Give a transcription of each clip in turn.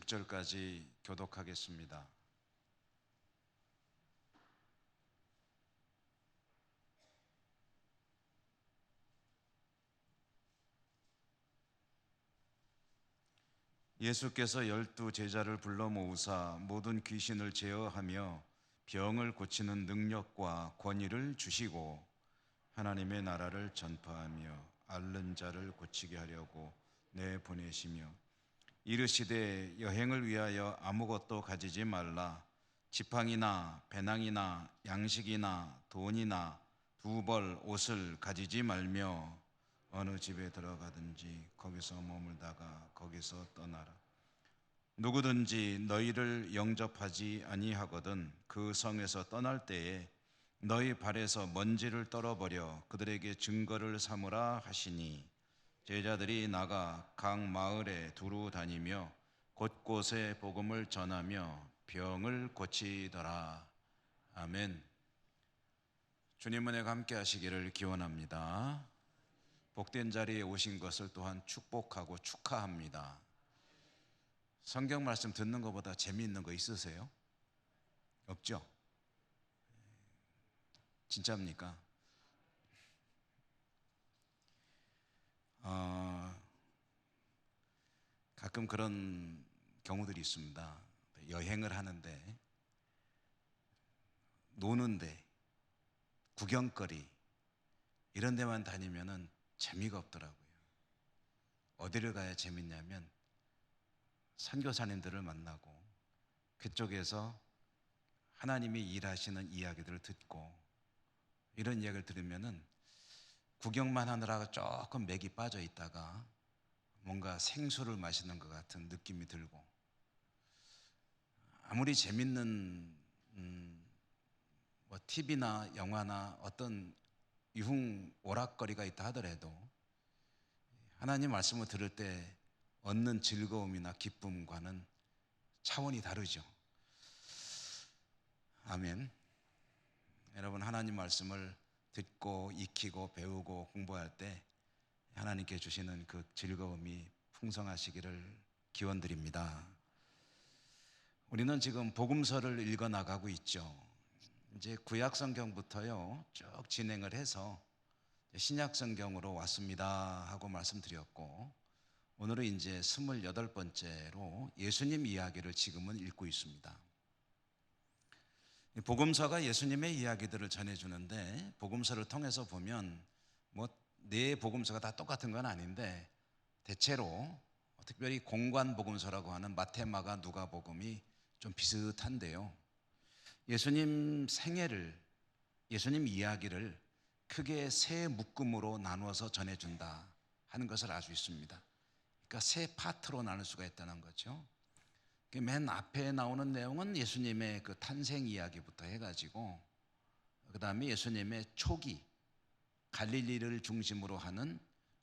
6절까지 교독하겠습니다. 예수께서 12 제자를 불러 모으사 모든 귀신을 제어하며 병을 고치는 능력과 권위를 주시고 하나님의 나라를 전파하며 앓는 자를 고치게 하려고 내보내시며 이르시되 여행을 위하여 아무것도 가지지 말라. 지팡이나 배낭이나 양식이나 돈이나 두 벌 옷을 가지지 말며 어느 집에 들어가든지 거기서 머물다가 거기서 떠나라. 누구든지 너희를 영접하지 아니하거든 그 성에서 떠날 때에 너희 발에서 먼지를 떨어버려 그들에게 증거를 삼으라 하시니 제자들이 나가 각 마을에 두루 다니며 곳곳에 복음을 전하며 병을 고치더라. 아멘. 주님 은혜가 함께 하시기를 기원합니다. 복된 자리에 오신 것을 또한 축복하고 축하합니다. 성경 말씀 듣는 것보다 재미있는 거 있으세요? 없죠? 진짜입니까? 가끔 그런 경우들이 있습니다. 여행을 하는데 노는데 구경거리 이런 데만 다니면은 재미가 없더라고요. 어디를 가야 재밌냐면 선교사님들을 만나고 그쪽에서 하나님이 일하시는 이야기들을 듣고 이런 이야기를 들으면은 구경만 하느라고 조금 맥이 빠져 있다가 뭔가 생수를 마시는 것 같은 느낌이 들고 아무리 재밌는 TV나 영화나 어떤 유흥 오락거리가 있다 하더라도 하나님 말씀을 들을 때 얻는 즐거움이나 기쁨과는 차원이 다르죠. 아멘. 여러분 하나님 말씀을 듣고 익히고 배우고 공부할 때 하나님께 주시는 그 즐거움이 풍성하시기를 기원드립니다. 우리는 지금 복음서를 읽어 나가고 있죠. 이제 구약 성경부터요 쭉 진행을 해서 신약 성경으로 왔습니다 하고 말씀드렸고 오늘은 이제 28번째로 예수님 이야기를 지금은 읽고 있습니다. 복음서가 예수님의 이야기들을 전해주는데 복음서를 통해서 보면 네 복음서가 다 똑같은 건 아닌데 대체로 특별히 공관 복음서라고 하는 마태, 마가, 누가 복음이 좀 비슷한데요. 예수님 생애를, 예수님 이야기를 크게 세 묶음으로 나누어서 전해준다 하는 것을 알 수 있습니다. 그러니까 세 파트로 나눌 수가 있다는 거죠. 맨 앞에 나오는 내용은 예수님의 그 탄생 이야기부터 해가지고 그 다음에 예수님의 초기 갈릴리를 중심으로 하는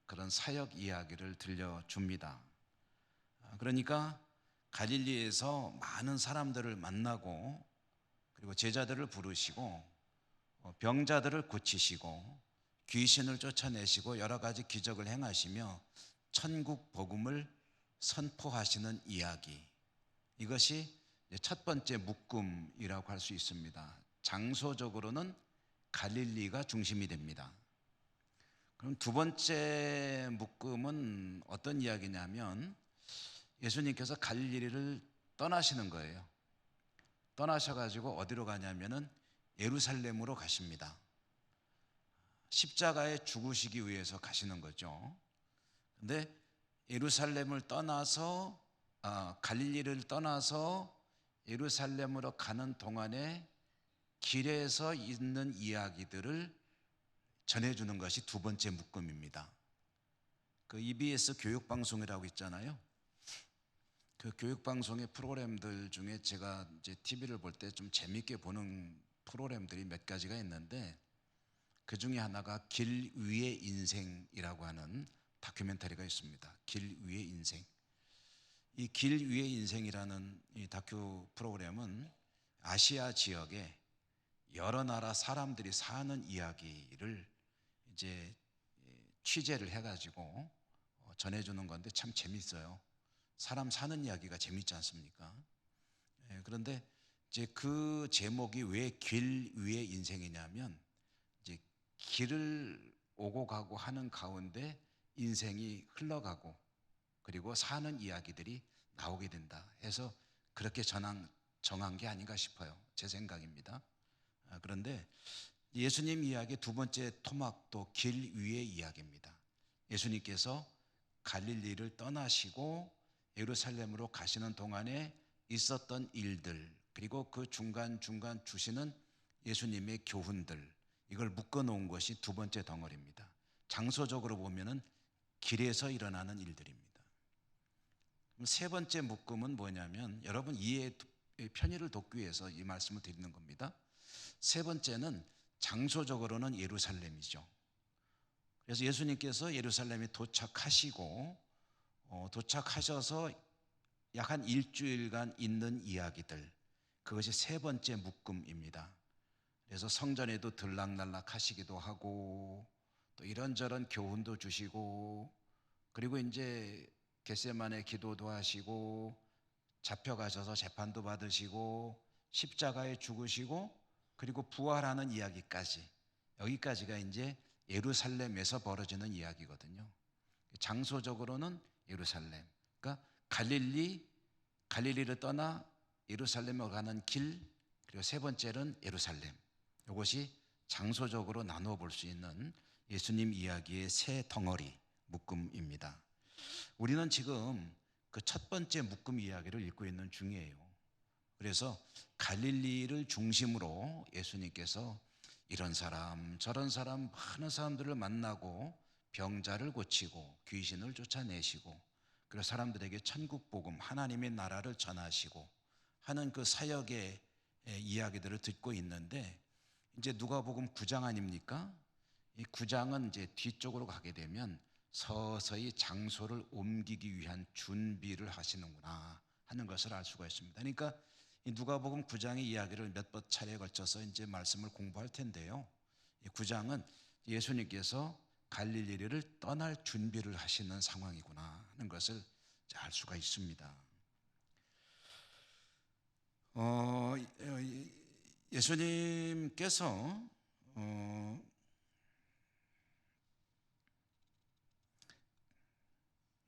그런 사역 이야기를 들려줍니다. 그러니까 갈릴리에서 많은 사람들을 만나고 그리고 제자들을 부르시고 병자들을 고치시고 귀신을 쫓아내시고 여러 가지 기적을 행하시며 천국 복음을 선포하시는 이야기, 이것이 첫 번째 묶음이라고 할 수 있습니다. 장소적으로는 갈릴리가 중심이 됩니다. 그럼 두 번째 묶음은 어떤 이야기냐면 예수님께서 갈릴리를 떠나시는 거예요. 떠나셔가지고 어디로 가냐면은 예루살렘으로 가십니다. 십자가에 죽으시기 위해서 가시는 거죠. 근데 예루살렘을 떠나서 갈릴리를 떠나서 예루살렘으로 가는 동안에 길에서 있는 이야기들을 전해주는 것이 두 번째 묶음입니다. 그 EBS 교육방송이라고 있잖아요. 그 교육방송의 프로그램들 중에 제가 이제 TV를 볼 때 좀 재밌게 보는 프로그램들이 몇 가지가 있는데 그 중에 하나가 길 위의 인생이라고 하는 다큐멘터리가 있습니다. 길 위의 인생. 이 길 위의 인생이라는 이 다큐 프로그램은 아시아 지역에 여러 나라 사람들이 사는 이야기를 이제 취재를 해가지고 전해주는 건데 참 재밌어요. 사람 사는 이야기가 재밌지 않습니까? 그런데 이제 그 제목이 왜 길 위의 인생이냐면, 이제 길을 오고 가고 하는 가운데 인생이 흘러가고 그리고 사는 이야기들이 나오게 된다 해서 그렇게 정한 게 아닌가 싶어요. 제 생각입니다. 그런데 예수님 이야기 두 번째 토막도 길 위의 이야기입니다. 예수님께서 갈릴리를 떠나시고 예루살렘으로 가시는 동안에 있었던 일들, 그리고 그 중간중간 주시는 예수님의 교훈들, 이걸 묶어 놓은 것이 두 번째 덩어리입니다. 장소적으로 보면은 길에서 일어나는 일들입니다. 그럼 세 번째 묶음은 뭐냐면, 여러분 이해의 편의를 돕기 위해서 이 말씀을 드리는 겁니다. 세 번째는 장소적으로는 예루살렘이죠. 그래서 예수님께서 예루살렘에 도착하시고 도착하셔서 약 한 일주일간 있는 이야기들, 그것이 세 번째 묶음입니다. 그래서 성전에도 들락날락 하시기도 하고 또 이런저런 교훈도 주시고, 그리고 이제 겟세마네 기도도 하시고 잡혀가셔서 재판도 받으시고 십자가에 죽으시고 그리고 부활하는 이야기까지, 여기까지가 이제 예루살렘에서 벌어지는 이야기거든요. 장소적으로는 예루살렘, 그러니까 갈릴리를 떠나 예루살렘으로 가는 길, 그리고 세 번째는 예루살렘. 이것이 장소적으로 나누어 볼 수 있는 예수님 이야기의 세 덩어리 묶음입니다. 우리는 지금 그 첫 번째 묶음 이야기를 읽고 있는 중이에요. 그래서 갈릴리를 중심으로 예수님께서 이런 사람 저런 사람 많은 사람들을 만나고 병자를 고치고 귀신을 쫓아내시고 그리고 사람들에게 천국 복음, 하나님의 나라를 전하시고 하는 그 사역의 이야기들을 듣고 있는데, 이제 누가복음 9장 아닙니까? 이 9장은 이제 뒤쪽으로 가게 되면 서서히 장소를 옮기기 위한 준비를 하시는구나 하는 것을 알 수가 있습니다. 그러니까 이 누가복음 9장의 이야기를 몇 번 차례에 걸쳐서 이제 말씀을 공부할 텐데요. 이 9장은 예수님께서 갈릴리를 떠날 준비를 하시는 상황이구나 하는 것을 알 수가 있습니다. 예수님께서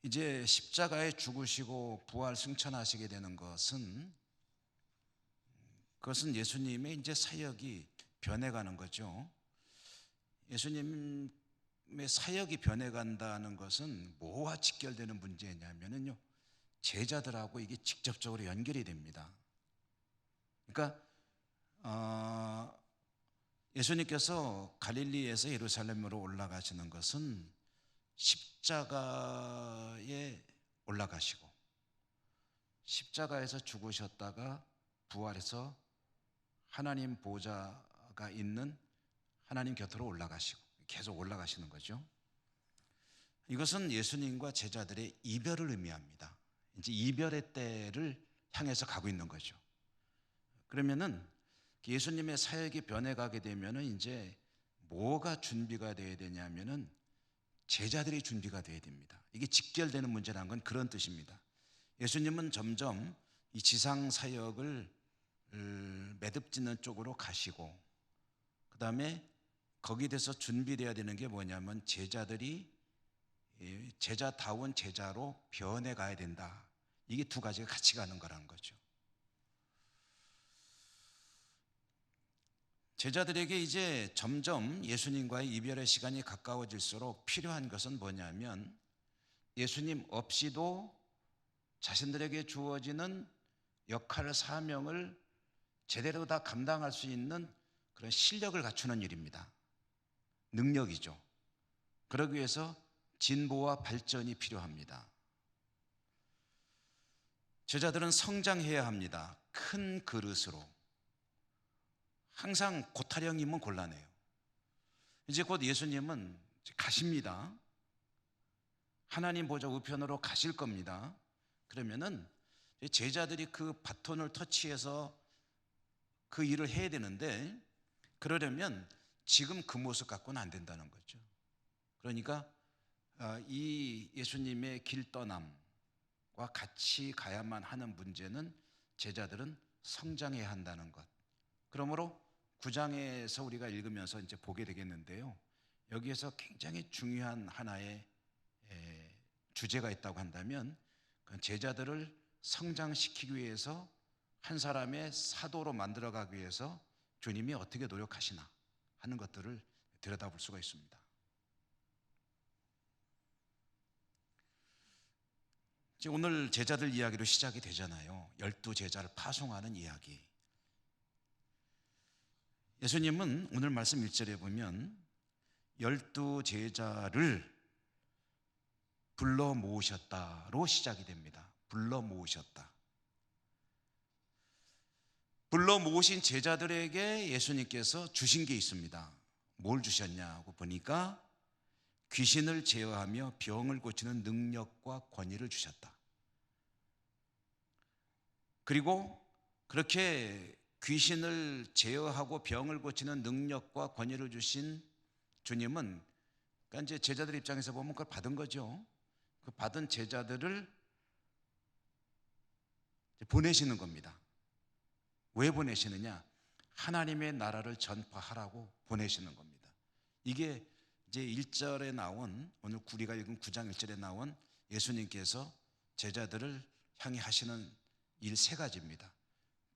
이제 십자가에 죽으시고 부활 승천하시게 되는 그것은 예수님의 이제 사역이 변해가는 거죠. 예수님의 사역이 변해간다는 것은 뭐와 직결되는 문제냐면요, 제자들하고 이게 직접적으로 연결이 됩니다. 그러니까 예수님께서 갈릴리에서 예루살렘으로 올라가시는 것은 십자가에 올라가시고 십자가에서 죽으셨다가 부활해서 하나님 보좌가 있는 하나님 곁으로 올라가시고 계속 올라가시는 거죠. 이것은 예수님과 제자들의 이별을 의미합니다. 이제 이별의 때를 향해서 가고 있는 거죠. 그러면은 예수님의 사역이 변해가게 되면은 이제 뭐가 준비가 돼야 되냐면은 제자들이 준비가 돼야 됩니다. 이게 직결되는 문제라는 건 그런 뜻입니다. 예수님은 점점 이 지상 사역을 매듭짓는 쪽으로 가시고, 그 다음에 거기에 대해서 준비되어야 되는 게 뭐냐면 제자들이 제자다운 제자로 변해가야 된다. 이게 두 가지가 같이 가는 거라는 거죠. 제자들에게 이제 점점 예수님과의 이별의 시간이 가까워질수록 필요한 것은 뭐냐면, 예수님 없이도 자신들에게 주어지는 역할, 사명을 제대로 다 감당할 수 있는 그런 실력을 갖추는 일입니다. 능력이죠. 그러기 위해서 진보와 발전이 필요합니다. 제자들은 성장해야 합니다. 큰 그릇으로. 항상 고타령이면 곤란해요. 이제 곧 예수님은 가십니다. 하나님 보좌 우편으로 가실 겁니다. 그러면은 제자들이 그 바톤을 터치해서 그 일을 해야 되는데, 그러려면 지금 그 모습 갖고는 안 된다는 거죠. 그러니까 이 예수님의 길 떠남, 같이 가야만 하는 문제는 제자들은 성장해야 한다는 것. 그러므로 9장에서 우리가 읽으면서 이제 보게 되겠는데요. 여기에서 굉장히 중요한 하나의 주제가 있다고 한다면, 그 제자들을 성장시키기 위해서 한 사람의 사도로 만들어가기 위해서 주님이 어떻게 노력하시나 하는 것들을 들여다볼 수가 있습니다. 오늘 제자들 이야기로 시작이 되잖아요. 12제자를 파송하는 이야기. 예수님은 오늘 말씀 1절에 보면 12제자를 불러 모으셨다로 시작이 됩니다. 불러 모으셨다. 불러 모으신 제자들에게 예수님께서 주신 게 있습니다. 뭘 주셨냐고 보니까 귀신을 제어하며 병을 고치는 능력과 권위를 주셨다. 그리고 그렇게 귀신을 제어하고 병을 고치는 능력과 권위를 주신 주님은, 그러니까 이제 제자들 입장에서 보면 그걸 받은 거죠. 그 받은 제자들을 보내시는 겁니다. 왜 보내시느냐? 하나님의 나라를 전파하라고 보내시는 겁니다. 이게 이제 1절에 나온, 오늘 우리가 읽은 9장 1절에 나온 예수님께서 제자들을 향해 하시는 일 세 가지입니다.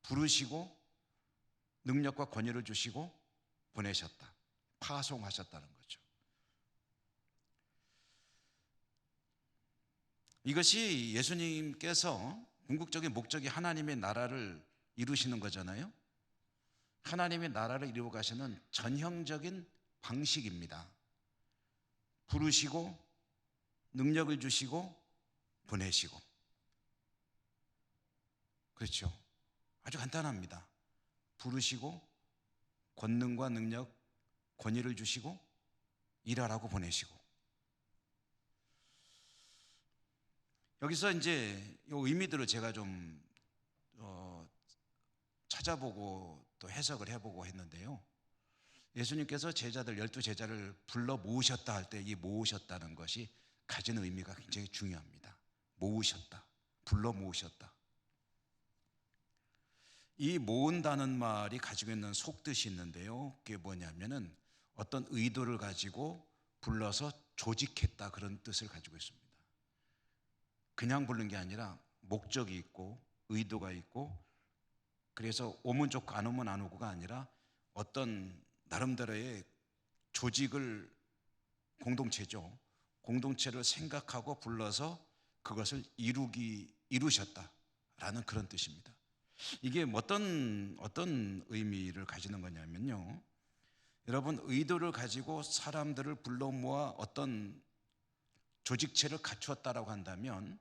부르시고 능력과 권위를 주시고 보내셨다. 파송하셨다는 거죠. 이것이 예수님께서 궁극적인 목적이 하나님의 나라를 이루시는 거잖아요. 하나님의 나라를 이루어 가시는 전형적인 방식입니다. 부르시고 능력을 주시고 보내시고. 그렇죠. 아주 간단합니다. 부르시고 권능과 능력, 권위를 주시고 일하라고 보내시고. 여기서 이제 이 의미들을 제가 좀 찾아보고 또 해석을 해보고 했는데요. 예수님께서 제자들 12제자를 불러 모으셨다 할 때 이 모으셨다는 것이 가지는 의미가 굉장히 중요합니다. 모으셨다, 불러 모으셨다. 이 모은다는 말이 가지고 있는 속뜻이 있는데요. 그게 뭐냐면은 어떤 의도를 가지고 불러서 조직했다, 그런 뜻을 가지고 있습니다. 그냥 부른 게 아니라 목적이 있고 의도가 있고, 그래서 오면 좋고 안 오면 안 오고가 아니라 어떤 나름대로의 조직을, 공동체죠. 공동체를 생각하고 불러서 그것을 이루셨다라는 그런 뜻입니다. 이게 어떤 의미를 가지는 거냐면요. 여러분, 의도를 가지고 사람들을 불러 모아 어떤 조직체를 갖추었다라고 한다면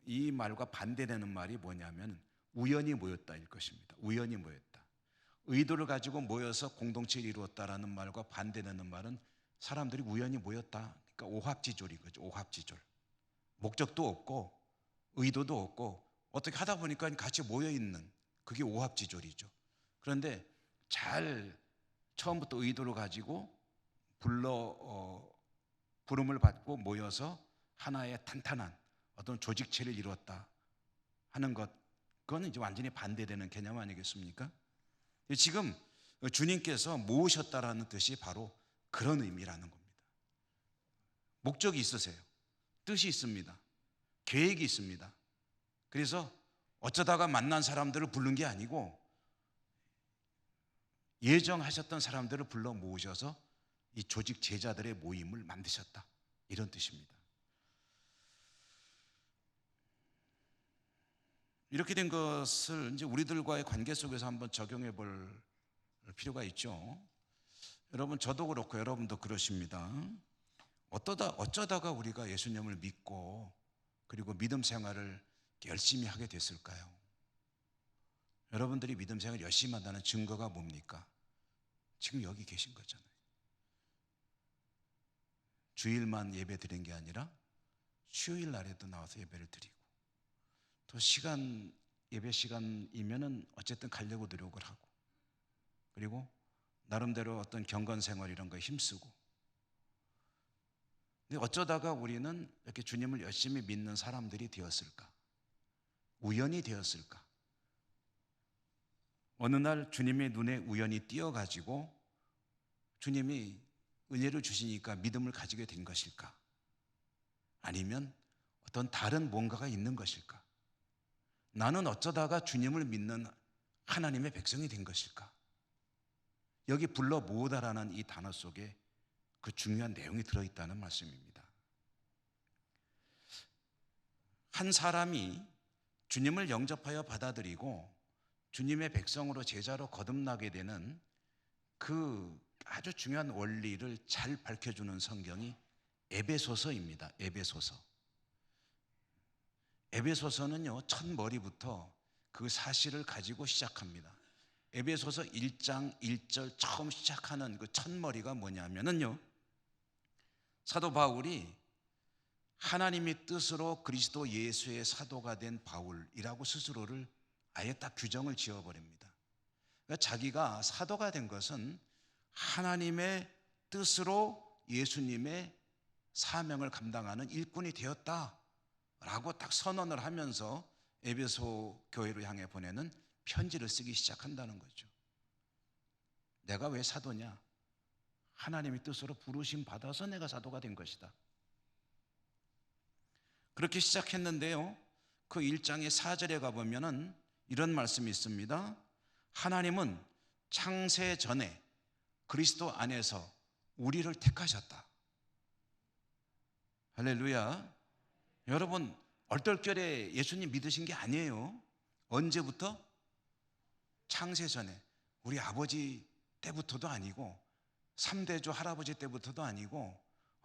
이 말과 반대되는 말이 뭐냐면 우연히 모였다일 것입니다. 우연히 모였다. 의도를 가지고 모여서 공동체를 이루었다라는 말과 반대되는 말은 사람들이 우연히 모였다. 그러니까 오합지졸인 거죠. 오합지졸. 목적도 없고 의도도 없고 어떻게 하다 보니까 같이 모여있는, 그게 오합지졸이죠. 그런데 잘 처음부터 의도를 가지고 부름을 받고 모여서 하나의 탄탄한 어떤 조직체를 이루었다 하는 것, 그건 이제 완전히 반대되는 개념 아니겠습니까? 지금 주님께서 모으셨다라는 뜻이 바로 그런 의미라는 겁니다. 목적이 있으세요. 뜻이 있습니다. 계획이 있습니다. 그래서 어쩌다가 만난 사람들을 부른 게 아니고 예정하셨던 사람들을 불러 모으셔서 이 조직 제자들의 모임을 만드셨다, 이런 뜻입니다. 이렇게 된 것을 이제 우리들과의 관계 속에서 한번 적용해 볼 필요가 있죠. 여러분, 저도 그렇고 여러분도 그러십니다. 어쩌다가 우리가 예수님을 믿고 그리고 믿음 생활을 열심히 하게 됐을까요? 여러분들이 믿음 생활을 열심히 한다는 증거가 뭡니까? 지금 여기 계신 거잖아요. 주일만 예배 드린 게 아니라 휴일 날에도 나와서 예배를 드리고, 또 예배 시간이면은 어쨌든 가려고 노력을 하고, 그리고 나름대로 어떤 경건 생활 이런 거에 힘쓰고. 근데 어쩌다가 우리는 이렇게 주님을 열심히 믿는 사람들이 되었을까? 우연이 되었을까? 어느 날 주님의 눈에 우연히 띄어가지고 주님이 은혜를 주시니까 믿음을 가지게 된 것일까? 아니면 어떤 다른 뭔가가 있는 것일까? 나는 어쩌다가 주님을 믿는 하나님의 백성이 된 것일까? 여기 불러 모으다라는 이 단어 속에 그 중요한 내용이 들어있다는 말씀입니다. 한 사람이 주님을 영접하여 받아들이고 주님의 백성으로 제자로 거듭나게 되는 그 아주 중요한 원리를 잘 밝혀주는 성경이 에베소서입니다. 에베소서. 에베소서는요, 첫 머리부터 그 사실을 가지고 시작합니다. 에베소서 1장 1절 처음 시작하는 그 첫 머리가 뭐냐면요, 사도 바울이 하나님의 뜻으로 그리스도 예수의 사도가 된 바울이라고 스스로를 아예 딱 규정을 지어버립니다. 그러니까 자기가 사도가 된 것은 하나님의 뜻으로 예수님의 사명을 감당하는 일꾼이 되었다라고 딱 선언을 하면서 에베소 교회를 향해 보내는 편지를 쓰기 시작한다는 거죠. 내가 왜 사도냐? 하나님의 뜻으로 부르심 받아서 내가 사도가 된 것이다. 그렇게 시작했는데요, 그 1장의 4절에 가보면은 이런 말씀이 있습니다. 하나님은 창세 전에 그리스도 안에서 우리를 택하셨다. 할렐루야. 여러분, 얼떨결에 예수님 믿으신 게 아니에요. 언제부터? 창세 전에. 우리 아버지 때부터도 아니고 3대조 할아버지 때부터도 아니고,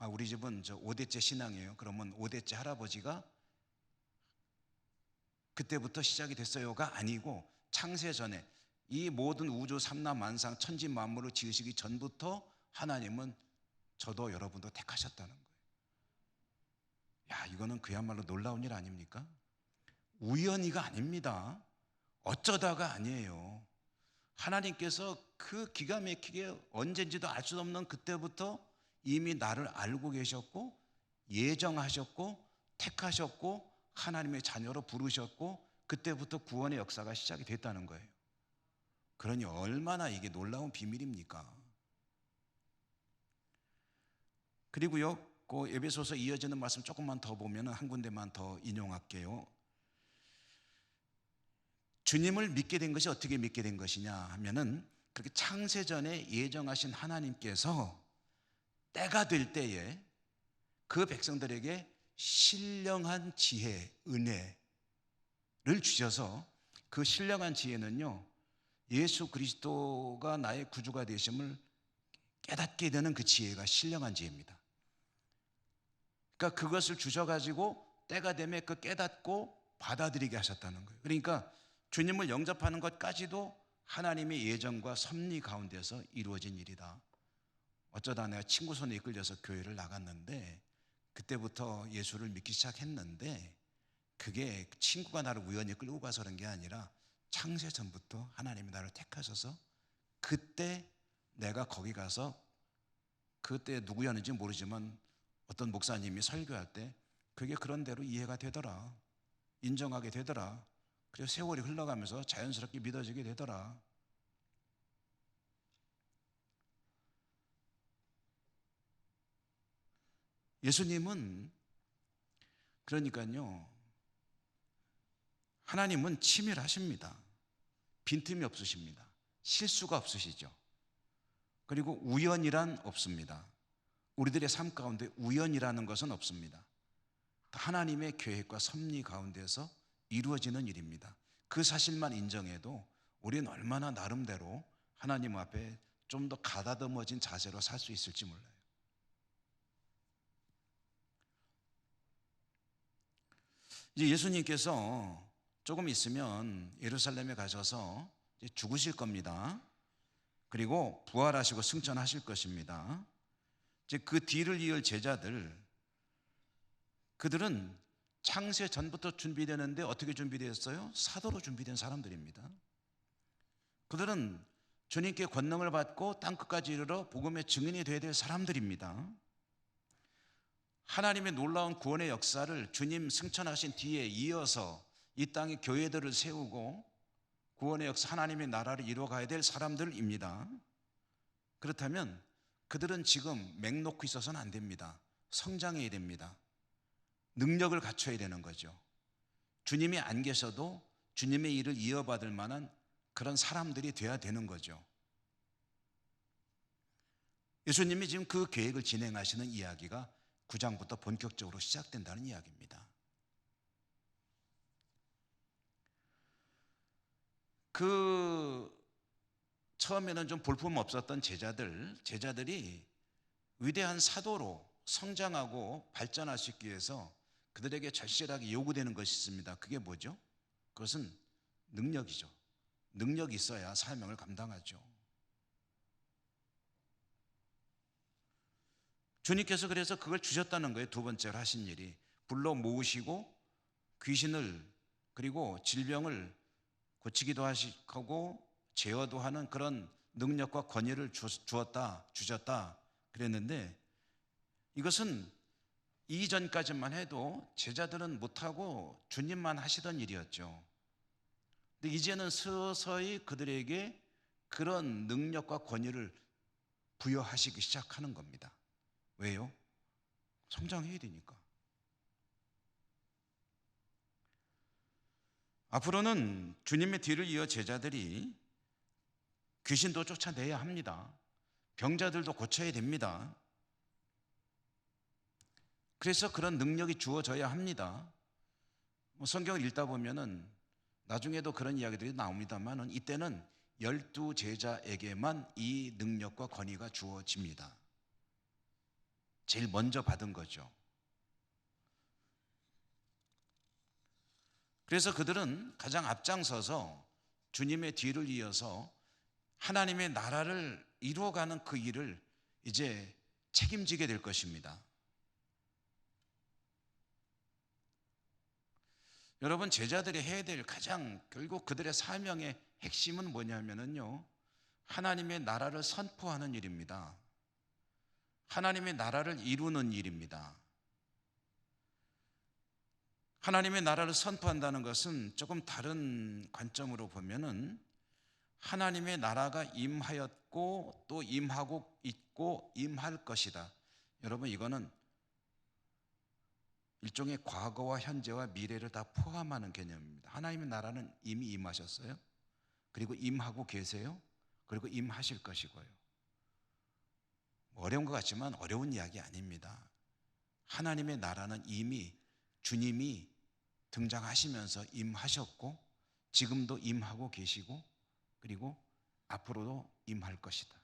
우리 집은 5대째 신앙이에요. 그러면 5대째 할아버지가 그때부터 시작이 됐어요가 아니고 창세 전에 이 모든 우주 삼라 만상 천지 만물을 지으시기 전부터 하나님은 저도 여러분도 택하셨다는 거예요. 야, 이거는 그야말로 놀라운 일 아닙니까? 우연히가 아닙니다. 어쩌다가 아니에요. 하나님께서 그 기가 막히게 언젠지도 알 수 없는 그때부터 이미 나를 알고 계셨고 예정하셨고 택하셨고 하나님의 자녀로 부르셨고 그때부터 구원의 역사가 시작이 됐다는 거예요. 그러니 얼마나 이게 놀라운 비밀입니까? 그리고요, 그 에베소서 이어지는 말씀 조금만 더 보면 한 군데만 더 인용할게요. 주님을 믿게 된 것이 어떻게 믿게 된 것이냐 하면은, 그렇게 창세전에 예정하신 하나님께서 때가 될 때에 그 백성들에게 신령한 지혜, 은혜를 주셔서 그 신령한 지혜는요, 예수 그리스도가 나의 구주가 되심을 깨닫게 되는 그 지혜가 신령한 지혜입니다. 그러니까 그것을 주셔가지고 때가 되면 그 깨닫고 받아들이게 하셨다는 거예요. 그러니까 주님을 영접하는 것까지도 하나님의 예정과 섭리 가운데서 이루어진 일이다. 어쩌다 내가 친구 손에 이끌려서 교회를 나갔는데 그때부터 예수를 믿기 시작했는데 그게 친구가 나를 우연히 끌고 가서 그런 게 아니라 창세 전부터 하나님이 나를 택하셔서 그때 내가 거기 가서, 그때 누구였는지 모르지만 어떤 목사님이 설교할 때 그게 그런 대로 이해가 되더라, 인정하게 되더라. 그래서 세월이 흘러가면서 자연스럽게 믿어지게 되더라. 예수님은 그러니까요, 하나님은 치밀하십니다. 빈틈이 없으십니다. 실수가 없으시죠. 그리고 우연이란 없습니다. 우리들의 삶 가운데 우연이라는 것은 없습니다. 하나님의 계획과 섭리 가운데서 이루어지는 일입니다. 그 사실만 인정해도 우리는 얼마나 나름대로 하나님 앞에 좀 더 가다듬어진 자세로 살 수 있을지 몰라요. 이제 예수님께서 조금 있으면 예루살렘에 가셔서 이제 죽으실 겁니다. 그리고 부활하시고 승천하실 것입니다. 이제 그 뒤를 이을 제자들, 그들은 창세 전부터 준비되는데 어떻게 준비되었어요? 사도로 준비된 사람들입니다. 그들은 주님께 권능을 받고 땅끝까지 이르러 복음의 증인이 되어야 될 사람들입니다. 하나님의 놀라운 구원의 역사를 주님 승천하신 뒤에 이어서 이 땅에 교회들을 세우고 구원의 역사, 하나님의 나라를 이루어가야 될 사람들입니다. 그렇다면 그들은 지금 맹 놓고 있어서는 안 됩니다. 성장해야 됩니다. 능력을 갖춰야 되는 거죠. 주님이 안 계셔도 주님의 일을 이어받을 만한 그런 사람들이 돼야 되는 거죠. 예수님이 지금 그 계획을 진행하시는 이야기가 9장부터 본격적으로 시작된다는 이야기입니다. 처음에는 좀 볼품 없었던 제자들이 위대한 사도로 성장하고 발전할 수 있기 위해서 그들에게 절실하게 요구되는 것이 있습니다. 그게 뭐죠? 그것은 능력이죠. 능력이 있어야 사명을 감당하죠. 주님께서 그래서 그걸 주셨다는 거예요. 두 번째로 하신 일이 불러 모으시고 귀신을 그리고 질병을 고치기도 하시고 제어도 하는 그런 능력과 권위를 주셨다 그랬는데, 이것은 이전까지만 해도 제자들은 못하고 주님만 하시던 일이었죠. 근데 이제는 서서히 그들에게 그런 능력과 권위를 부여하시기 시작하는 겁니다. 왜요? 성장해야 되니까. 앞으로는 주님의 뒤를 이어 제자들이 귀신도 쫓아내야 합니다. 병자들도 고쳐야 됩니다. 그래서 그런 능력이 주어져야 합니다. 성경을 읽다 보면은 나중에도 그런 이야기들이 나옵니다만은 이때는 12제자에게만 이 능력과 권위가 주어집니다. 제일 먼저 받은 거죠. 그래서 그들은 가장 앞장서서 주님의 뒤를 이어서 하나님의 나라를 이루어가는 그 일을 이제 책임지게 될 것입니다. 여러분, 제자들이 해야 될 결국 그들의 사명의 핵심은 뭐냐면요, 하나님의 나라를 선포하는 일입니다. 하나님의 나라를 이루는 일입니다. 하나님의 나라를 선포한다는 것은 조금 다른 관점으로 보면은 하나님의 나라가 임하였고 또 임하고 있고 임할 것이다. 여러분, 이거는 일종의 과거와 현재와 미래를 다 포함하는 개념입니다. 하나님의 나라는 이미 임하셨어요. 그리고 임하고 계세요. 그리고 임하실 것이고요. 어려운 것 같지만 어려운 이야기 아닙니다. 하나님의 나라는 이미 주님이 등장하시면서 임하셨고 지금도 임하고 계시고 그리고 앞으로도 임할 것이다.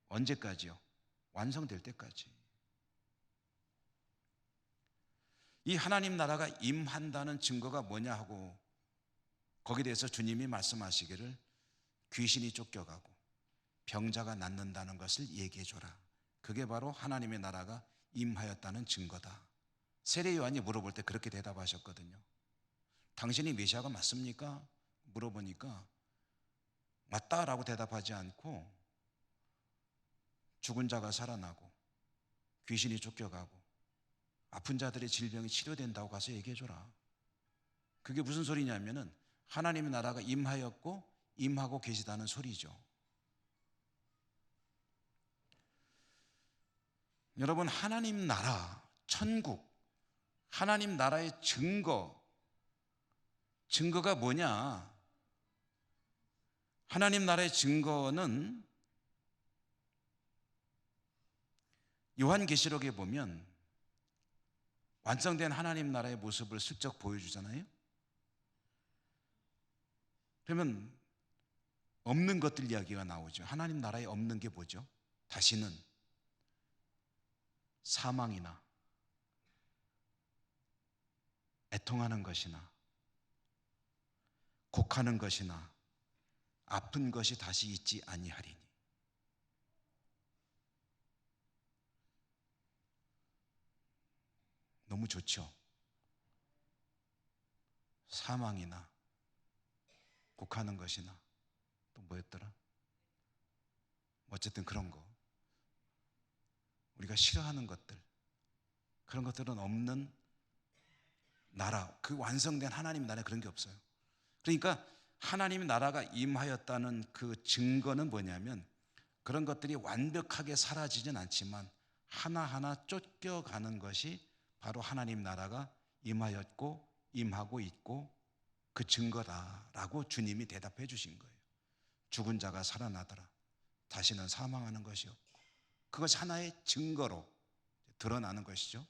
언제까지요? 완성될 때까지. 이 하나님 나라가 임한다는 증거가 뭐냐 하고 거기에 대해서 주님이 말씀하시기를 귀신이 쫓겨가고 병자가 낫는다는 것을 얘기해 줘라. 그게 바로 하나님의 나라가 임하였다는 증거다. 세례 요한이 물어볼 때 그렇게 대답하셨거든요. 당신이 메시아가 맞습니까? 물어보니까 맞다라고 대답하지 않고 죽은 자가 살아나고 귀신이 쫓겨가고 아픈 자들의 질병이 치료된다고 가서 얘기해 줘라. 그게 무슨 소리냐면은 하나님의 나라가 임하였고 임하고 계시다는 소리죠. 여러분, 하나님 나라, 천국, 하나님 나라의 증거가 뭐냐? 하나님 나라의 증거는 요한계시록에 보면 완성된 하나님 나라의 모습을 슬쩍 보여주잖아요. 그러면 없는 것들 이야기가 나오죠. 하나님 나라에 없는 게 뭐죠? 다시는 사망이나 애통하는 것이나 곡하는 것이나 아픈 것이 다시 있지 아니하리니. 너무 좋죠? 사망이나 곡하는 것이나 또 뭐였더라? 어쨌든 그런 거, 우리가 싫어하는 것들, 그런 것들은 없는 나라, 그 완성된 하나님의 나라에 그런 게 없어요. 그러니까 하나님의 나라가 임하였다는 그 증거는 뭐냐면 그런 것들이 완벽하게 사라지진 않지만 하나하나 쫓겨가는 것이 바로 하나님 나라가 임하였고 임하고 있고 그 증거다라고 주님이 대답해 주신 거예요. 죽은 자가 살아나더라. 다시는 사망하는 것이 없고, 그것이 하나의 증거로 드러나는 것이죠.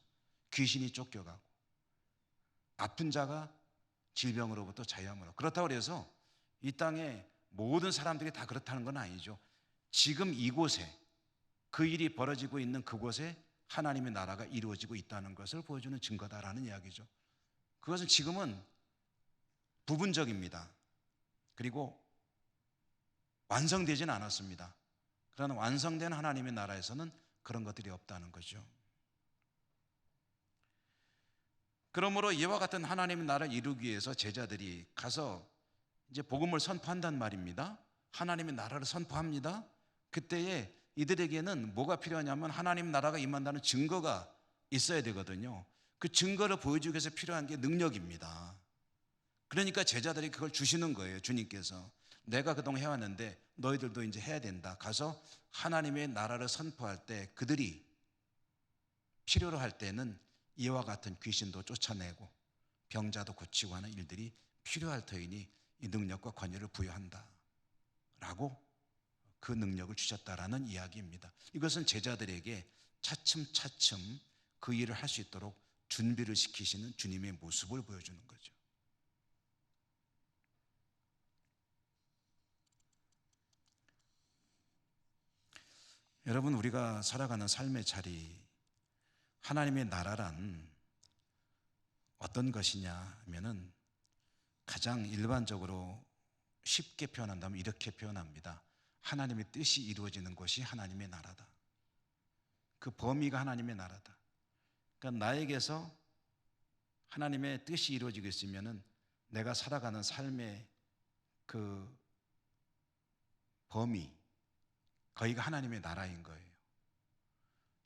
귀신이 쫓겨가고 아픈 자가 질병으로부터 자유함으로. 그렇다고 해서 이 땅에 모든 사람들이 다 그렇다는 건 아니죠. 지금 이곳에 그 일이 벌어지고 있는 그곳에 하나님의 나라가 이루어지고 있다는 것을 보여주는 증거다라는 이야기죠. 그것은 지금은 부분적입니다. 그리고 완성되지는 않았습니다. 그러나 완성된 하나님의 나라에서는 그런 것들이 없다는 거죠. 그러므로 이와 같은 하나님의 나라를 이루기 위해서 제자들이 가서 이제 복음을 선포한단 말입니다. 하나님의 나라를 선포합니다. 그때에 이들에게는 뭐가 필요하냐면 하나님 나라가 임한다는 증거가 있어야 되거든요. 그 증거를 보여주기 위해서 필요한 게 능력입니다. 그러니까 제자들이 그걸 주시는 거예요. 주님께서 내가 그동안 해왔는데 너희들도 이제 해야 된다. 가서 하나님의 나라를 선포할 때 그들이 필요로 할 때는 이와 같은 귀신도 쫓아내고 병자도 고치고 하는 일들이 필요할 터이니 이 능력과 권위를 부여한다 라고 그 능력을 주셨다라는 이야기입니다. 이것은 제자들에게 차츰차츰 그 일을 할 수 있도록 준비를 시키시는 주님의 모습을 보여주는 거죠. 여러분, 우리가 살아가는 삶의 자리, 하나님의 나라란 어떤 것이냐 하면은 가장 일반적으로 쉽게 표현한다면 이렇게 표현합니다. 하나님의 뜻이 이루어지는 것이 하나님의 나라다. 그 범위가 하나님의 나라다. 그러니까 나에게서 하나님의 뜻이 이루어지고 있으면은 내가 살아가는 삶의 그 범위, 거기가 하나님의 나라인 거예요.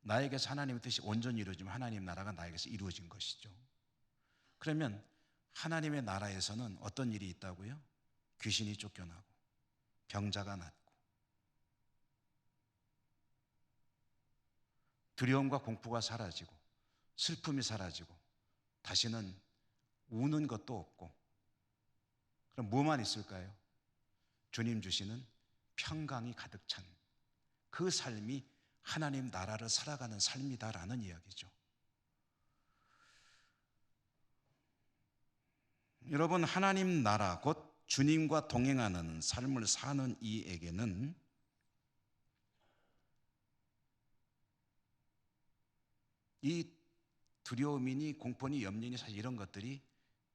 나에게서 하나님의 뜻이 온전히 이루어지면 하나님의 나라가 나에게서 이루어진 것이죠. 그러면 하나님의 나라에서는 어떤 일이 있다고요? 귀신이 쫓겨나고 병자가 낫고 두려움과 공포가 사라지고 슬픔이 사라지고 다시는 우는 것도 없고, 그럼 뭐만 있을까요? 주님 주시는 평강이 가득 찬 그 삶이 하나님 나라를 살아가는 삶이다라는 이야기죠. 여러분, 하나님 나라 곧 주님과 동행하는 삶을 사는 이에게는 이 두려움이니 공포니 염려니 사실 이런 것들이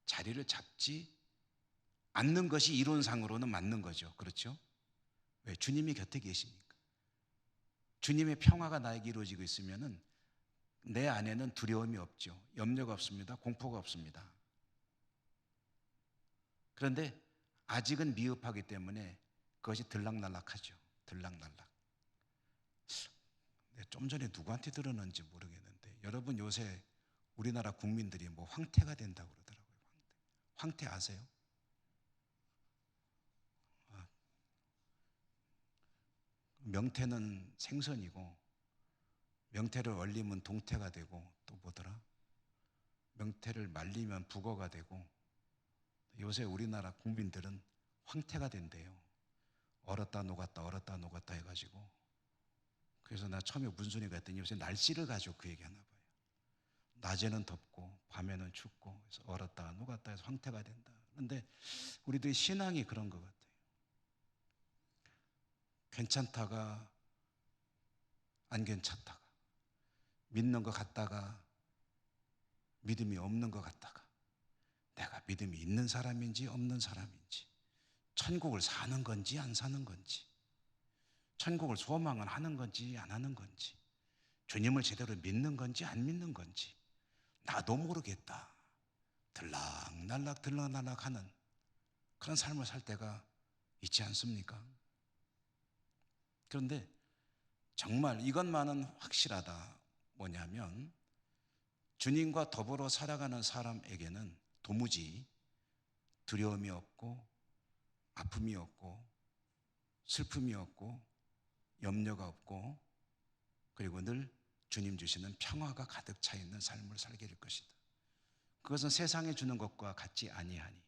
자리를 잡지 않는 것이 이론상으로는 맞는 거죠. 그렇죠? 왜? 주님이 곁에 계시니까. 주님의 평화가 나에게 이루어지고 있으면은 내 안에는 두려움이 없죠. 염려가 없습니다. 공포가 없습니다. 그런데 아직은 미흡하기 때문에 그것이 들락날락하죠. 들락날락. 좀 전에 누구한테 들었는지 모르겠는데 여러분, 요새 우리나라 국민들이 뭐 황태가 된다고 그러더라고요. 황태 아세요? 명태는 생선이고 명태를 얼리면 동태가 되고 또 뭐더라? 명태를 말리면 북어가 되고, 요새 우리나라 국민들은 황태가 된대요. 얼었다 녹았다 얼었다 녹았다 해가지고. 그래서 나 처음에 무슨 소리가 했더니 요새 날씨를 가지고 그 얘기 하나 봐요. 낮에는 덥고 밤에는 춥고 그래서 얼었다 녹았다 해서 황태가 된다. 그런데 우리들의 신앙이 그런 것 같아요. 괜찮다가 안 괜찮다가, 믿는 것 같다가 믿음이 없는 것 같다가, 내가 믿음이 있는 사람인지 없는 사람인지, 천국을 사는 건지 안 사는 건지, 천국을 소망을 하는 건지 안 하는 건지, 주님을 제대로 믿는 건지 안 믿는 건지 나도 모르겠다. 들락날락 들락날락 하는 그런 삶을 살 때가 있지 않습니까? 그런데 정말 이것만은 확실하다. 뭐냐면 주님과 더불어 살아가는 사람에게는 도무지 두려움이 없고 아픔이 없고 슬픔이 없고 염려가 없고 그리고 늘 주님 주시는 평화가 가득 차 있는 삶을 살게 될 것이다. 그것은 세상에 주는 것과 같지 아니하니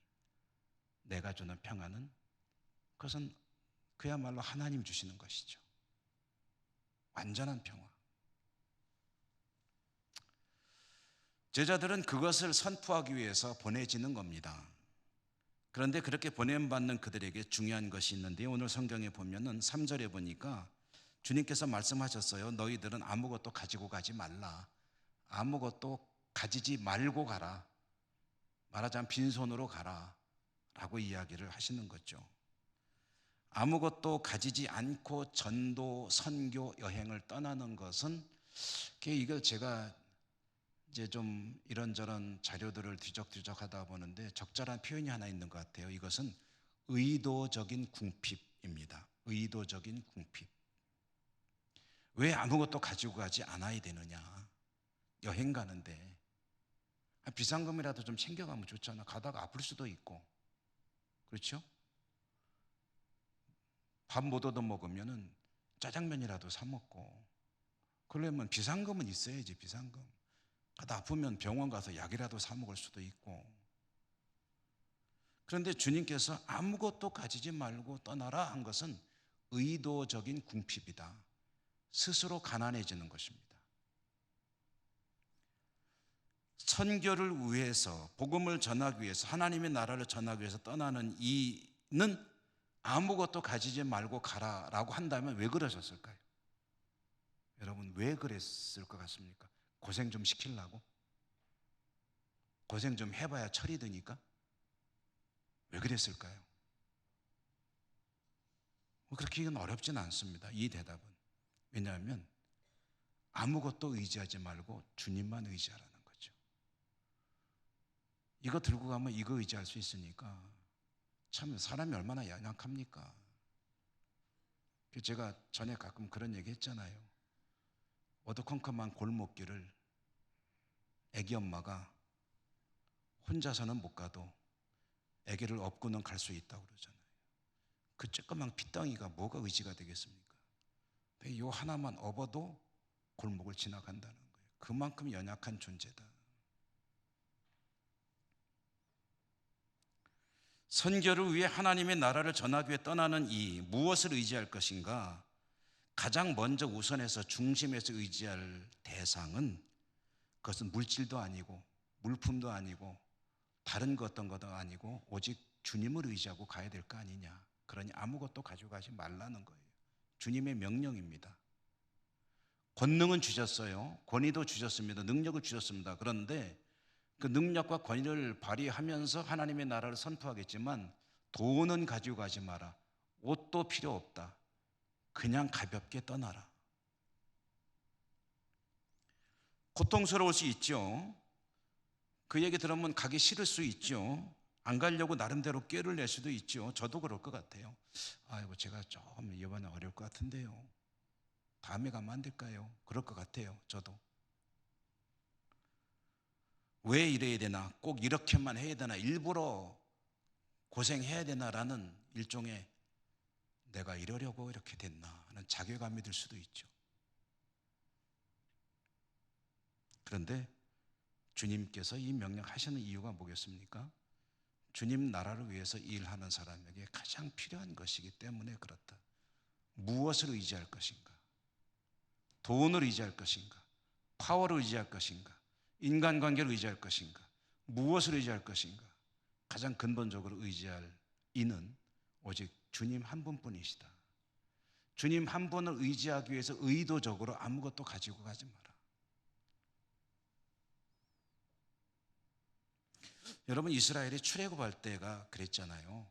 내가 주는 평화는 그것은 그야말로 하나님 주시는 것이죠. 완전한 평화. 제자들은 그것을 선포하기 위해서 보내지는 겁니다. 그런데 그렇게 보냄받는 그들에게 중요한 것이 있는데 오늘 성경에 보면은 3절에 보니까 주님께서 말씀하셨어요. 너희들은 아무것도 가지고 가지 말라. 아무것도 가지지 말고 가라. 말하자면 빈손으로 가라 라고 이야기를 하시는 거죠. 아무것도 가지지 않고 전도, 선교, 여행을 떠나는 것은 이걸 제가 이제 좀 이런저런 자료들을 뒤적뒤적 하다 보는데 적절한 표현이 하나 있는 것 같아요. 이것은 의도적인 궁핍입니다. 의도적인 궁핍. 왜 아무것도 가지고 가지 않아야 되느냐? 여행 가는데 비상금이라도 좀 챙겨가면 좋잖아. 가다가 아플 수도 있고. 그렇죠? 밥 못 얻어 먹으면은 짜장면이라도 사 먹고. 그러려면 비상금은 있어야지, 비상금. 가다 아프면 병원 가서 약이라도 사 먹을 수도 있고. 그런데 주님께서 아무것도 가지지 말고 떠나라 한 것은 의도적인 궁핍이다. 스스로 가난해지는 것입니다. 선교를 위해서, 복음을 전하기 위해서, 하나님의 나라를 전하기 위해서 떠나는 이는 아무것도 가지지 말고 가라라고 한다면 왜 그러셨을까요? 여러분, 왜 그랬을 것 같습니까? 고생 좀 시키려고? 고생 좀 해봐야 철이 드니까? 왜 그랬을까요? 그렇게 이건 어렵진 않습니다. 이 대답은. 왜냐하면 아무것도 의지하지 말고 주님만 의지하라는 거죠. 이거 들고 가면 이거 의지할 수 있으니까 참 사람이 얼마나 연약합니까? 제가 전에 가끔 그런 얘기 했잖아요. 어두컴컴한 골목길을 애기 엄마가 혼자서는 못 가도 애기를 업고는 갈 수 있다고 그러잖아요. 그 조그만 핏덩이가 뭐가 의지가 되겠습니까? 이 하나만 업어도 골목을 지나간다는 거예요. 그만큼 연약한 존재다. 선교를 위해 하나님의 나라를 전하기 위해 떠나는 이 무엇을 의지할 것인가? 가장 먼저 우선해서 중심에서 의지할 대상은 그것은 물질도 아니고 물품도 아니고 다른 것 어떤 것도 아니고 오직 주님을 의지하고 가야 될 거 아니냐. 그러니 아무것도 가지고 가지 말라는 거예요. 주님의 명령입니다. 권능은 주셨어요. 권위도 주셨습니다. 능력을 주셨습니다. 그런데 그 능력과 권위를 발휘하면서 하나님의 나라를 선포하겠지만 돈은 가지고 가지 마라. 옷도 필요 없다. 그냥 가볍게 떠나라. 고통스러울 수 있죠. 그 얘기 들으면 가기 싫을 수 있죠. 안 가려고 나름대로 꾀를 낼 수도 있죠. 저도 그럴 것 같아요. 아이고 제가 좀 이번에 어려울 것 같은데요. 다음에 가면 안 될까요? 그럴 것 같아요. 저도. 왜 이래야 되나? 꼭 이렇게만 해야 되나? 일부러 고생해야 되나라는 일종의 내가 이러려고 이렇게 됐나 하는 자괴감이 들 수도 있죠. 그런데 주님께서 이 명령하시는 이유가 뭐겠습니까? 주님 나라를 위해서 일하는 사람에게 가장 필요한 것이기 때문에 그렇다. 무엇을 의지할 것인가? 돈을 의지할 것인가? 파워를 의지할 것인가? 인간관계를 의지할 것인가? 무엇을 의지할 것인가? 가장 근본적으로 의지할 이는 오직 주님 한 분뿐이시다. 주님 한 분을 의지하기 위해서 의도적으로 아무것도 가지고 가지 마라. 여러분, 이스라엘이 출애굽할 때가 그랬잖아요.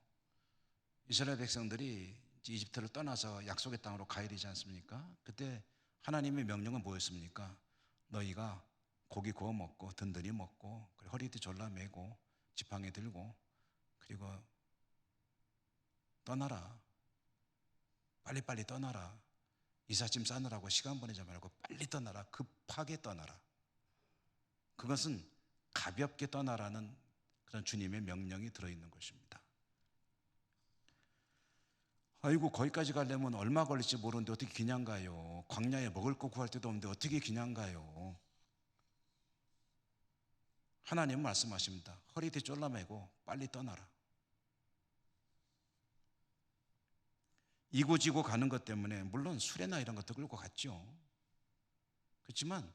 이스라엘 백성들이 이집트를 떠나서 약속의 땅으로 가야 되지 않습니까? 그때 하나님의 명령은 뭐였습니까? 너희가 고기 구워 먹고 든든히 먹고 허리띠 졸라매고 지팡이 들고 그리고 떠나라. 빨리빨리 떠나라. 이삿짐 싸느라고 시간 보내지 말고 빨리 떠나라. 급하게 떠나라. 그것은 가볍게 떠나라는 그런 주님의 명령이 들어있는 것입니다. 아이고, 거기까지 가려면 얼마 걸릴지 모르는데 어떻게 그냥 가요? 광야에 먹을 거 구할 데도 없는데 어떻게 그냥 가요? 하나님은 말씀하십니다. 허리띠 쫄라매고 빨리 떠나라. 이고지고 가는 것 때문에 물론 수레나 이런 것도 끌고 갔죠. 그렇지만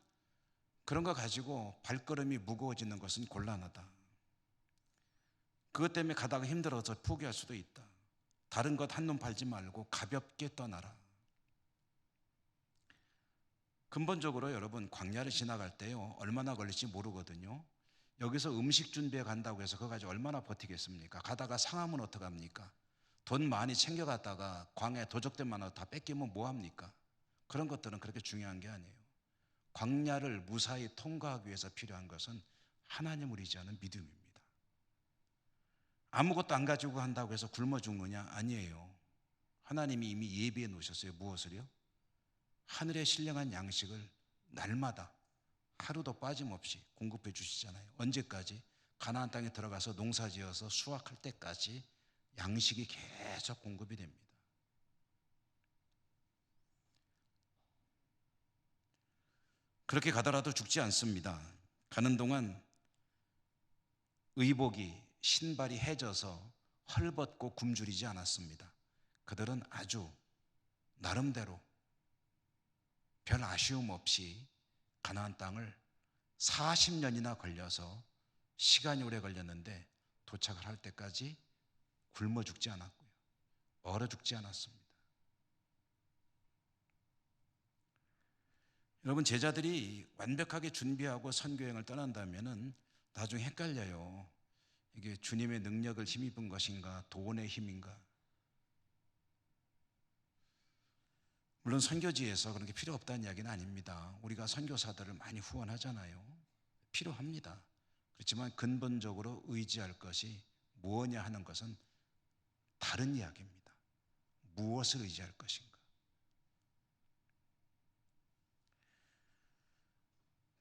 그런 거 가지고 발걸음이 무거워지는 것은 곤란하다. 그것 때문에 가다가 힘들어서 포기할 수도 있다. 다른 것 한눈 팔지 말고 가볍게 떠나라. 근본적으로 여러분, 광야를 지나갈 때요, 얼마나 걸릴지 모르거든요. 여기서 음식 준비해 간다고 해서 그거 가지고 얼마나 버티겠습니까? 가다가 상하면 어떡합니까? 돈 많이 챙겨갔다가 광야에 도적들 많아서 다 뺏기면 뭐합니까? 그런 것들은 그렇게 중요한 게 아니에요. 광야를 무사히 통과하기 위해서 필요한 것은 하나님을 의지하는 믿음입니다. 아무것도 안 가지고 간다고 해서 굶어 죽느냐? 아니에요. 하나님이 이미 예비해 놓으셨어요. 무엇을요? 하늘의 신령한 양식을 날마다 하루도 빠짐없이 공급해 주시잖아요. 언제까지? 가나안 땅에 들어가서 농사지어서 수확할 때까지 양식이 계속 공급이 됩니다. 그렇게 가더라도 죽지 않습니다. 가는 동안 의복이, 신발이 해져서 헐벗고 굶주리지 않았습니다. 그들은 아주 나름대로 별 아쉬움 없이 가나안 땅을 40년이나 걸려서 시간이 오래 걸렸는데 도착을 할 때까지 굶어 죽지 않았고요, 얼어 죽지 않았습니다. 여러분, 제자들이 완벽하게 준비하고 선교여행을 떠난다면 나중에 헷갈려요. 이게 주님의 능력을 힘입은 것인가, 돈의 힘인가. 물론 선교지에서 그런 게 필요 없다는 이야기는 아닙니다. 우리가 선교사들을 많이 후원하잖아요. 필요합니다. 그렇지만 근본적으로 의지할 것이 무엇이냐 하는 것은 다른 이야기입니다. 무엇을 의지할 것인가.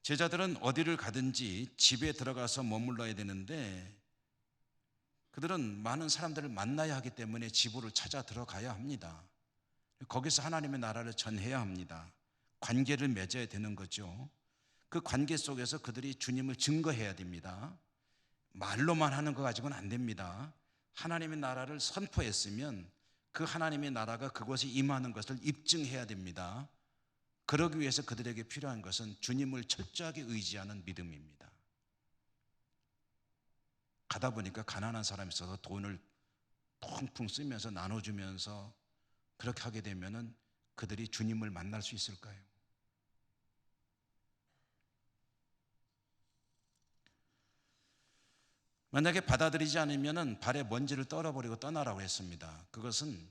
제자들은 어디를 가든지 집에 들어가서 머물러야 되는데 그들은 많은 사람들을 만나야 하기 때문에 집으로 찾아 들어가야 합니다. 거기서 하나님의 나라를 전해야 합니다. 관계를 맺어야 되는 거죠. 그 관계 속에서 그들이 주님을 증거해야 됩니다. 말로만 하는 거 가지고는 안 됩니다. 하나님의 나라를 선포했으면 그 하나님의 나라가 그곳에 임하는 것을 입증해야 됩니다. 그러기 위해서 그들에게 필요한 것은 주님을 철저하게 의지하는 믿음입니다. 가다 보니까 가난한 사람이 있어서 돈을 펑펑 쓰면서 나눠주면서 그렇게 하게 되면은 그들이 주님을 만날 수 있을까요? 만약에 받아들이지 않으면은 발에 먼지를 떨어버리고 떠나라고 했습니다. 그것은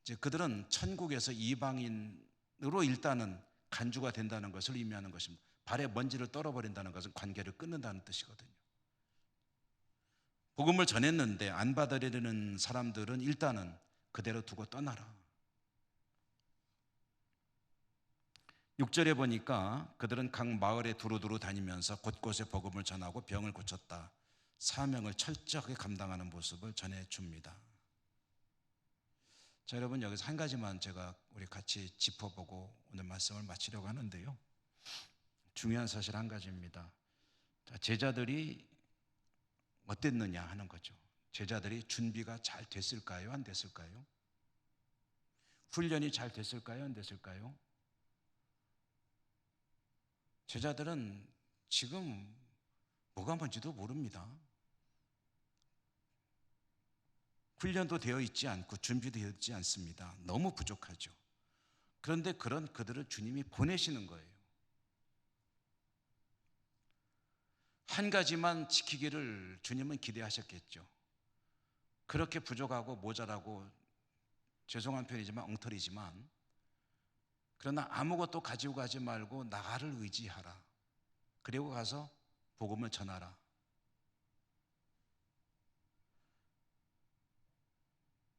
이제 그들은 천국에서 이방인으로 일단은 간주가 된다는 것을 의미하는 것입니다. 발에 먼지를 떨어버린다는 것은 관계를 끊는다는 뜻이거든요. 복음을 전했는데 안 받아들이는 사람들은 일단은 그대로 두고 떠나라. 6절에 보니까 그들은 각 마을에 두루두루 다니면서 곳곳에 복음을 전하고 병을 고쳤다. 사명을 철저하게 감당하는 모습을 전해줍니다. 자, 여러분, 여기서 한 가지만 제가 우리 같이 짚어보고 오늘 말씀을 마치려고 하는데요. 중요한 사실 한 가지입니다. 자, 제자들이 어땠느냐 하는 거죠. 제자들이 준비가 잘 됐을까요? 안 됐을까요? 훈련이 잘 됐을까요? 안 됐을까요? 제자들은 지금 뭐가 뭔지도 모릅니다. 훈련도 되어 있지 않고 준비되어 있지 않습니다. 너무 부족하죠. 그런데 그런 그들을 주님이 보내시는 거예요. 한 가지만 지키기를 주님은 기대하셨겠죠. 그렇게 부족하고 모자라고 죄송한 표현이지만 엉터리지만, 그러나 아무것도 가지고 가지 말고 나를 의지하라. 그리고 가서 복음을 전하라.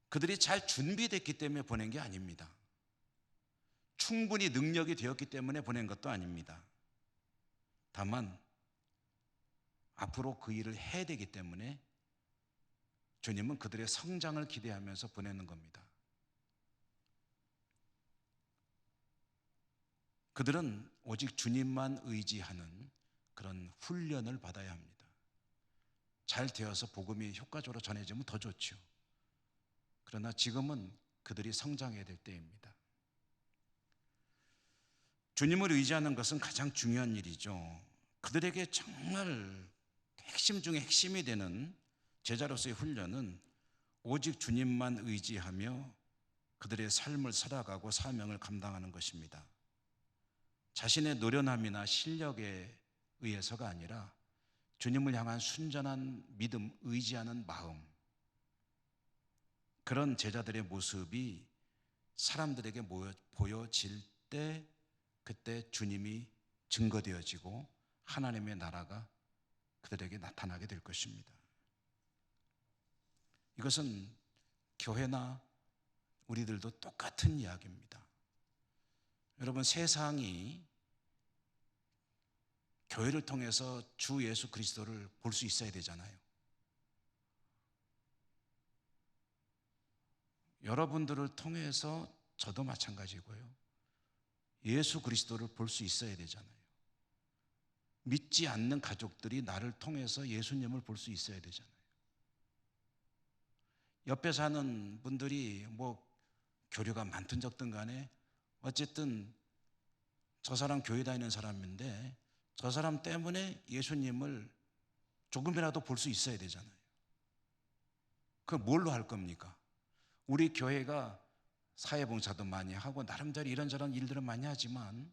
그들이 잘 준비됐기 때문에 보낸 게 아닙니다. 충분히 능력이 되었기 때문에 보낸 것도 아닙니다. 다만 앞으로 그 일을 해야 되기 때문에 주님은 그들의 성장을 기대하면서 보내는 겁니다. 그들은 오직 주님만 의지하는 그런 훈련을 받아야 합니다. 잘 되어서 복음이 효과적으로 전해지면 더 좋죠. 그러나 지금은 그들이 성장해야 될 때입니다. 주님을 의지하는 것은 가장 중요한 일이죠. 그들에게 정말 핵심 중에 핵심이 되는 제자로서의 훈련은 오직 주님만 의지하며 그들의 삶을 살아가고 사명을 감당하는 것입니다. 자신의 노련함이나 실력에 의해서가 아니라 주님을 향한 순전한 믿음, 의지하는 마음, 그런 제자들의 모습이 사람들에게 보여질 때 그때 주님이 증거되어지고 하나님의 나라가 그들에게 나타나게 될 것입니다. 이것은 교회나 우리들도 똑같은 이야기입니다. 여러분, 세상이 교회를 통해서 주 예수 그리스도를 볼 수 있어야 되잖아요. 여러분들을 통해서 저도 마찬가지고요. 예수 그리스도를 볼 수 있어야 되잖아요. 믿지 않는 가족들이 나를 통해서 예수님을 볼 수 있어야 되잖아요. 옆에 사는 분들이 교류가 많든 적든 간에 어쨌든 저 사람 교회 다니는 사람인데 저 사람 때문에 예수님을 조금이라도 볼 수 있어야 되잖아요. 그걸 뭘로 할 겁니까? 우리 교회가 사회봉사도 많이 하고 나름대로 이런저런 일들을 많이 하지만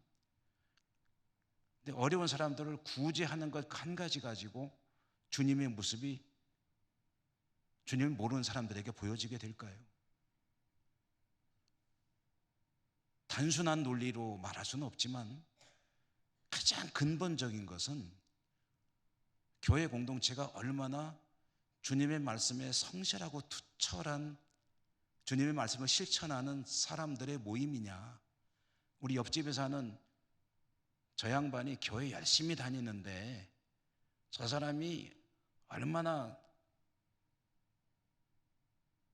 근데 어려운 사람들을 구제하는 것 한 가지 가지고 주님의 모습이 주님을 모르는 사람들에게 보여지게 될까요? 단순한 논리로 말할 수는 없지만 가장 근본적인 것은 교회 공동체가 얼마나 주님의 말씀에 성실하고 투철한 주님의 말씀을 실천하는 사람들의 모임이냐. 우리 옆집에 사는 저 양반이 교회 열심히 다니는데 저 사람이 얼마나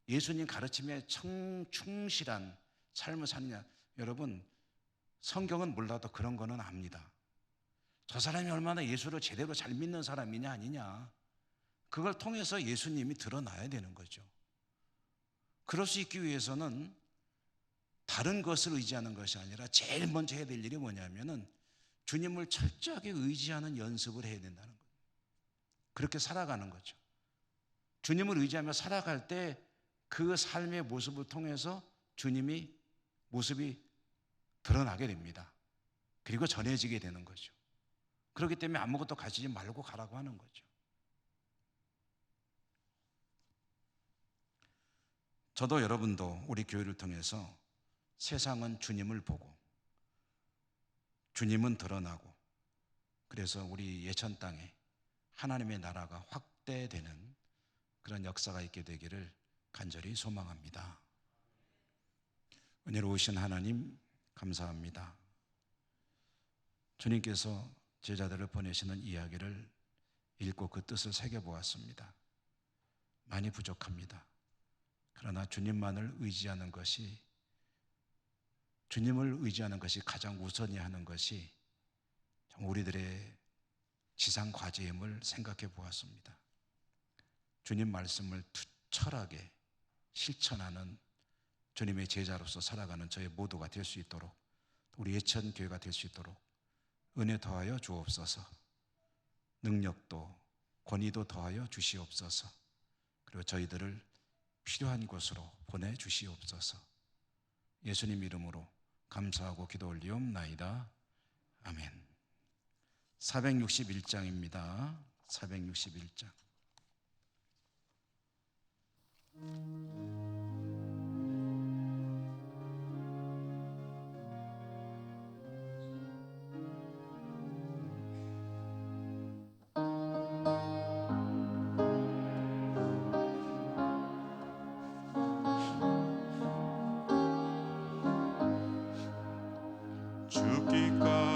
예수님 가르침에 충실한 삶을 사느냐. 여러분, 성경은 몰라도 그런 거는 압니다. 저 사람이 얼마나 예수를 제대로 잘 믿는 사람이냐 아니냐, 그걸 통해서 예수님이 드러나야 되는 거죠. 그럴 수 있기 위해서는 다른 것을 의지하는 것이 아니라 제일 먼저 해야 될 일이 뭐냐면은 주님을 철저하게 의지하는 연습을 해야 된다는 거예요. 그렇게 살아가는 거죠. 주님을 의지하며 살아갈 때 그 삶의 모습을 통해서 주님이 모습이 드러나게 됩니다. 그리고 전해지게 되는 거죠. 그렇기 때문에 아무것도 가지지 말고 가라고 하는 거죠. 저도 여러분도 우리 교회를 통해서 세상은 주님을 보고 주님은 드러나고 그래서 우리 예천 땅에 하나님의 나라가 확대되는 그런 역사가 있게 되기를 간절히 소망합니다. 은혜로우신 하나님 감사합니다. 주님께서 제자들을 보내시는 이야기를 읽고 그 뜻을 새겨보았습니다. 많이 부족합니다. 그러나 주님만을 의지하는 것이, 주님을 의지하는 것이 가장 우선이 하는 것이 우리들의 지상 과제임을 생각해 보았습니다. 주님 말씀을 투철하게 실천하는 주님의 제자로서 살아가는 저희 모두가 될 수 있도록, 우리 예천교회가 될 수 있도록 은혜 더하여 주옵소서. 능력도 권위도 더하여 주시옵소서. 그리고 저희들을 필요한 곳으로 보내주시옵소서. 예수님 이름으로 감사하고 기도 올리옵나이다. 아멘. 461장입니다. 461장. 죽기까지